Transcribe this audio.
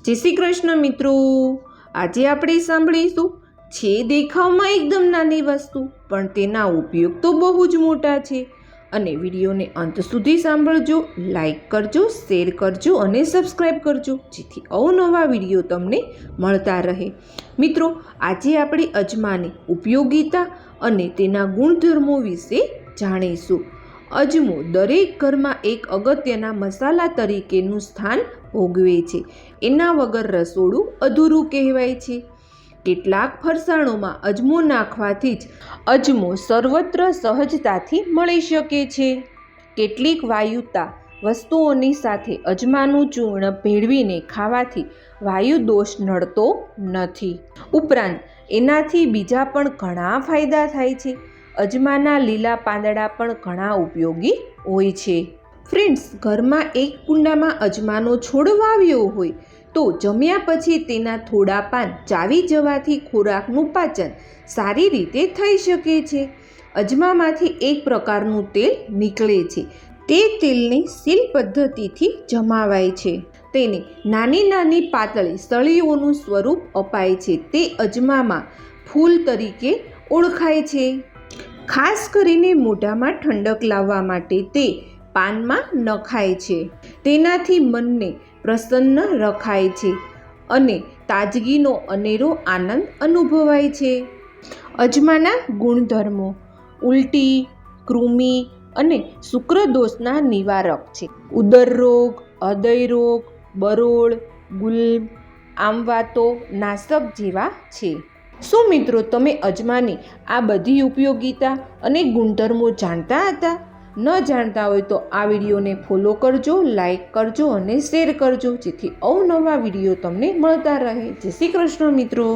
જય શ્રી કૃષ્ણ મિત્રો, આજે આપણે સાંભળીશું છે દેખાવમાં એકદમ નાની વસ્તુ પણ તેના ઉપયોગ તો બહુ જ મોટા છે. અને વિડીયોને અંત સુધી સાંભળજો, લાઈક કરજો, શેર કરજો અને સબસ્ક્રાઈબ કરજો, જેથી અવનવા વિડીયો તમને મળતા રહે. મિત્રો, આજે આપણે અજમાની ઉપયોગિતા અને તેના ગુણધર્મો વિશે જાણીશું. અજમો દરેક ઘરમાં એક અગત્યના મસાલા તરીકેનું સ્થાન ભોગવે છે. એના વગર રસોડું અધૂરું કહેવાય છે. કેટલાક ફરસાણોમાં અજમો નાખવાથી જ અજમો સર્વત્ર સહજતાથી મળી શકે છે. કેટલીક વાયુતા વસ્તુઓની સાથે અજમાનું ચૂર્ણ ભેળવીને ખાવાથી વાયુ દોષ નડતો નથી. ઉપરાંત એનાથી બીજા પણ ઘણા ફાયદા થાય છે. અજમાના લીલા પાંદડા પણ ઘણા ઉપયોગી હોય છે. ફ્રેન્ડ્સ, ઘરમાં એક કુંડામાં અજમાનો છોડ વાવ્યો હોય તો જમ્યા પછી તેના થોડા પાન ચાવી જવાથી ખોરાકનું પાચન સારી રીતે થઈ શકે છે. અજમામાંથી એક પ્રકારનું તેલ નીકળે છે. તે તેલને સીલ પદ્ધતિથી જમાવાય છે. તેને નાની નાની પાતળી સળીઓનું સ્વરૂપ અપાય છે. તે અજમામાં ફૂલ તરીકે ઓળખાય છે. ખાસ કરીને મોઢામાં ઠંડક લાવવા માટે તે પાનમાં નખાય છે. તેનાથી મનને પ્રસન્ન રખાય છે અને તાજગીનો અનેરો આનંદ અનુભવાય છે. અજમાના ગુણધર્મો: ઉલટી, કૃમિ અને શુક્રદોષના નિવારક છે. ઉદર રોગ, હૃદય રોગ, બરોળ, ગુલ્મ, આમવાતો નાશક જેવા છે. શું મિત્રો, તમે અજમાની આ બધી ઉપયોગિતા અને ગુણધર્મો જાણતા હતા? ન જાણતા હોય તો આ વિડીયોને ફોલો કરજો, લાઈક કરજો અને શેર કરજો, જેથી અવનવા વિડીયો તમને મળતા રહે. જય શ્રી કૃષ્ણ મિત્રો.